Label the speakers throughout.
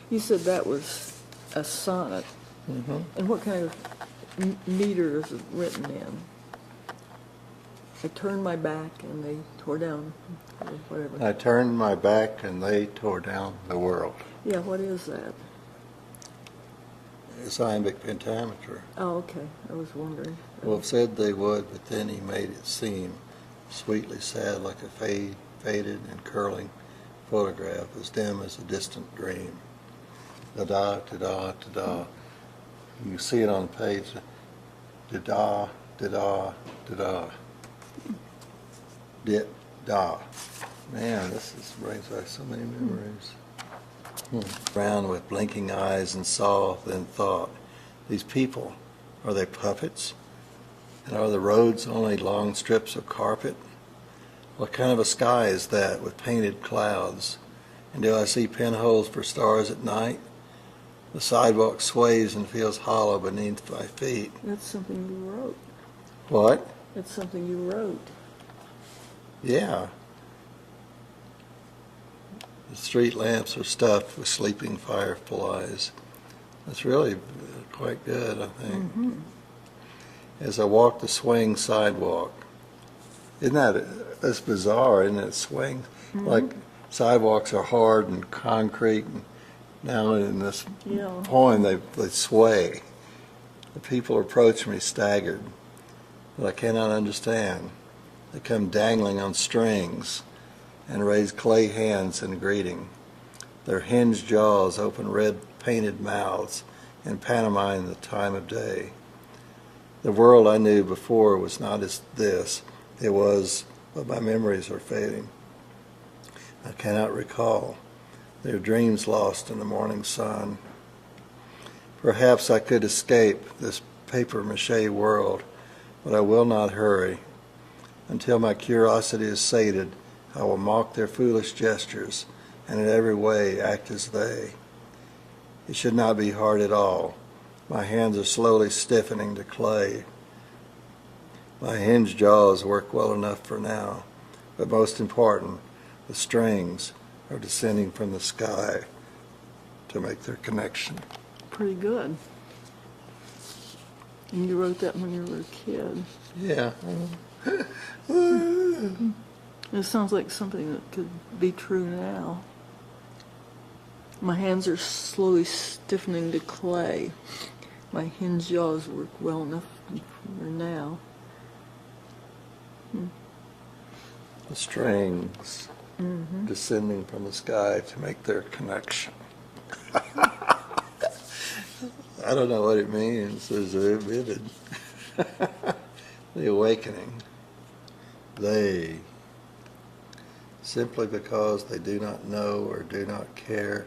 Speaker 1: You said that was a sonnet.
Speaker 2: Mm-hmm.
Speaker 1: And what kind of meter is it written in? I turned my back and they tore down, or whatever.
Speaker 2: I turned my back and they tore down the world.
Speaker 1: Yeah, what is that?
Speaker 2: It's iambic pentameter.
Speaker 1: Oh, okay. I was wondering.
Speaker 2: Wolf said they would, but then he made it seem sweetly sad, like a faded and curling photograph, as dim as a distant dream. Da-da, da-da, da-da. You see it on the page. Da-da, da-da, da-da. Da. Man, this brings back so many memories. Round with blinking eyes and saw, then thought, these people, are they puppets? And are the roads only long strips of carpet? What kind of a sky is that with painted clouds? And do I see pinholes for stars at night? The sidewalk sways and feels hollow beneath my feet.
Speaker 1: That's something you wrote.
Speaker 2: What?
Speaker 1: That's something you wrote.
Speaker 2: Yeah. The street lamps are stuffed with sleeping fireflies. That's really quite good, I think.
Speaker 1: Mm-hmm.
Speaker 2: As I walk the swaying sidewalk, that's bizarre, isn't it? Swing,
Speaker 1: Mm-hmm.
Speaker 2: like sidewalks are hard and concrete, and now in this poem they sway. The people approach me staggered, but I cannot understand. They come dangling on strings and raise clay hands in greeting. Their hinged jaws open red painted mouths and pantomime the time of day. The world I knew before was not as this. It was, but my memories are fading. I cannot recall. Their dreams lost in the morning sun. Perhaps I could escape this papier-mâché world, but I will not hurry. Until my curiosity is sated, I will mock their foolish gestures, and in every way act as they. It should not be hard at all. My hands are slowly stiffening to clay. My hinged jaws work well enough for now, but most important, the strings are descending from the sky to make their connection.
Speaker 1: Pretty good. And you wrote that when you were a kid.
Speaker 2: Yeah.
Speaker 1: It sounds like something that could be true now. My hands are slowly stiffening to clay. My hinged jaws work well enough for now.
Speaker 2: The strings descending from the sky to make their connection. I don't know what it means. It's very vivid. The awakening. They, simply because they do not know or do not care,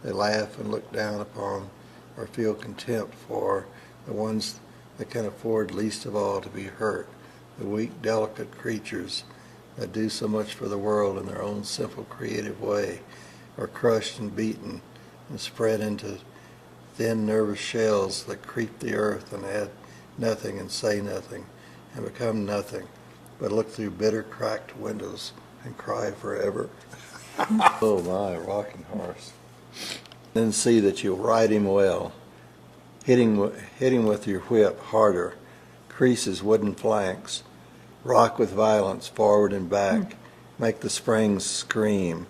Speaker 2: they laugh and look down upon or feel contempt for the ones that can afford least of all to be hurt, the weak, delicate creatures that do so much for the world in their own simple, creative way, are crushed and beaten and spread into thin, nervous shells that creep the earth and add nothing and say nothing and become nothing, but look through bitter, cracked windows and cry forever. Oh my, rocking horse. Then see that you'll ride him well, hit him with your whip harder, crease his wooden flanks, rock with violence forward and back, make the springs scream,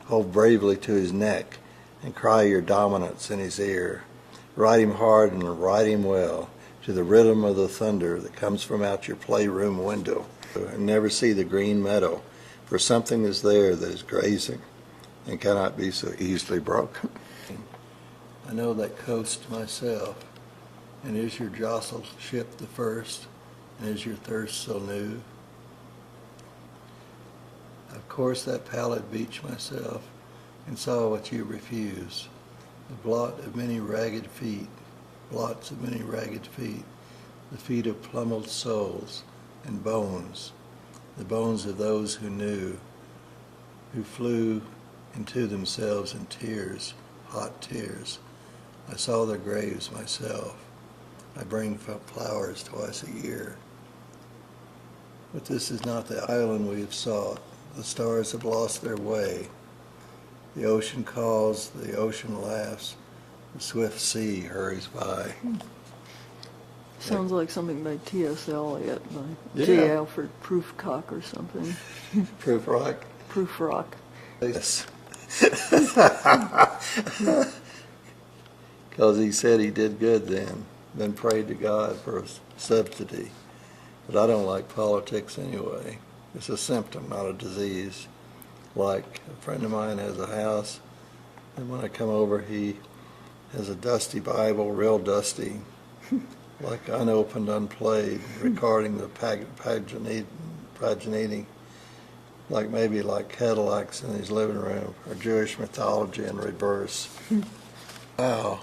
Speaker 2: hold bravely to his neck, and cry your dominance in his ear. Ride him hard and ride him well, to the rhythm of the thunder that comes from out your playroom window. And never see the green meadow, for something is there that is grazing and cannot be so easily broken. I know that coast myself, and is your jostled ship the first, and is your thirst so new? Of course that pallid beach myself, and saw what you refuse, the blot of many ragged feet, blots of many ragged feet, the feet of plummeled souls and bones, the bones of those who knew, who flew into themselves in tears, hot tears. I saw their graves myself. I bring flowers twice a year. But this is not the island we have sought. The stars have lost their way. The ocean calls, the ocean laughs, the swift sea hurries by.
Speaker 1: Sounds like something by T.S. Eliot, by
Speaker 2: Yeah.
Speaker 1: J. Alfred Prufrock or something.
Speaker 2: Proof rock?
Speaker 1: Prufrock.
Speaker 2: Yes. Because he said he did good then prayed to God for a subsidy. But I don't like politics anyway. It's a symptom, not a disease. Like a friend of mine has a house, and when I come over, he has a dusty Bible, real dusty, like unopened, unplayed, recording the paginating, like maybe like Cadillacs in his living room, or Jewish mythology in reverse. Wow,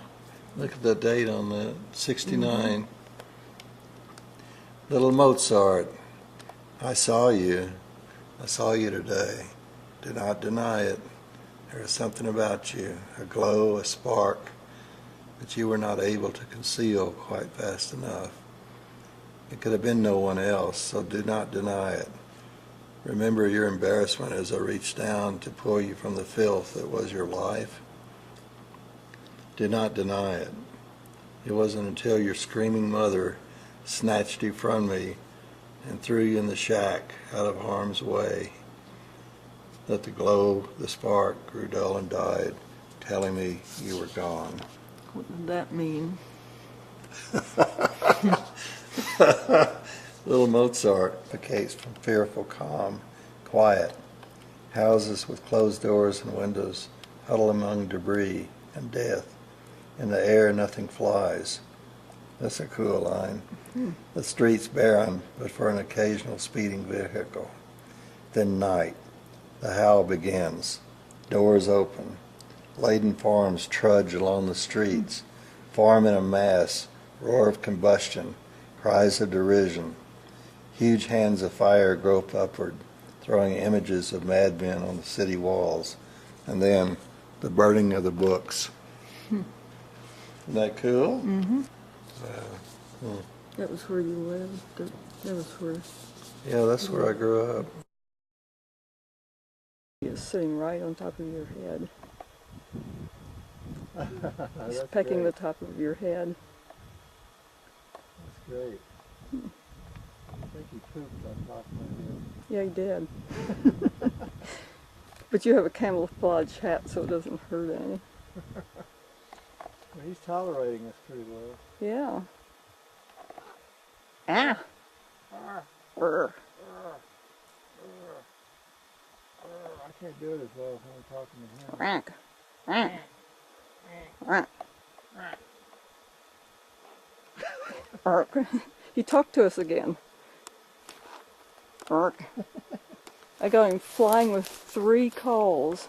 Speaker 2: look at the date on that, 69. Little Mozart, I saw you today. Do not deny it. There is something about you, a glow, a spark, that you were not able to conceal quite fast enough. It could have been no one else, so do not deny it. Remember your embarrassment as I reached down to pull you from the filth that was your life. Do not deny it. It wasn't until your screaming mother snatched you from me and threw you in the shack out of harm's way that the glow, the spark, grew dull and died, telling me you were gone.
Speaker 1: What did that mean?
Speaker 2: Little Mozart vacates from fearful calm, quiet. Houses with closed doors and windows huddle among debris and death. In the air nothing flies. That's a cool line. The street's barren, but for an occasional speeding vehicle. Then night. The howl begins. Doors open. Laden farms trudge along the streets. Farm in a mass. Roar of combustion. Cries of derision. Huge hands of fire grope upward, throwing images of madmen on the city walls. And then the burning of the books. Isn't that cool?
Speaker 1: Mm-hmm.
Speaker 2: Wow.
Speaker 1: That was where you lived. That was where
Speaker 2: Yeah, that's where I grew up.
Speaker 1: he is sitting right on top of your head. He's
Speaker 2: That's
Speaker 1: pecking
Speaker 2: great.
Speaker 1: the top of your head.
Speaker 2: That's great. I think he pooped on top of my head.
Speaker 1: Yeah, he did. But you have a camouflage hat, so it doesn't hurt any.
Speaker 2: Well, he's tolerating us pretty well.
Speaker 1: Yeah. Ah. Brr.
Speaker 2: I can't do it as well when I'm talking to him.
Speaker 1: Quack. Quack. Quack. Ark. He talked to us again. Ark. I got him flying with 3 calls.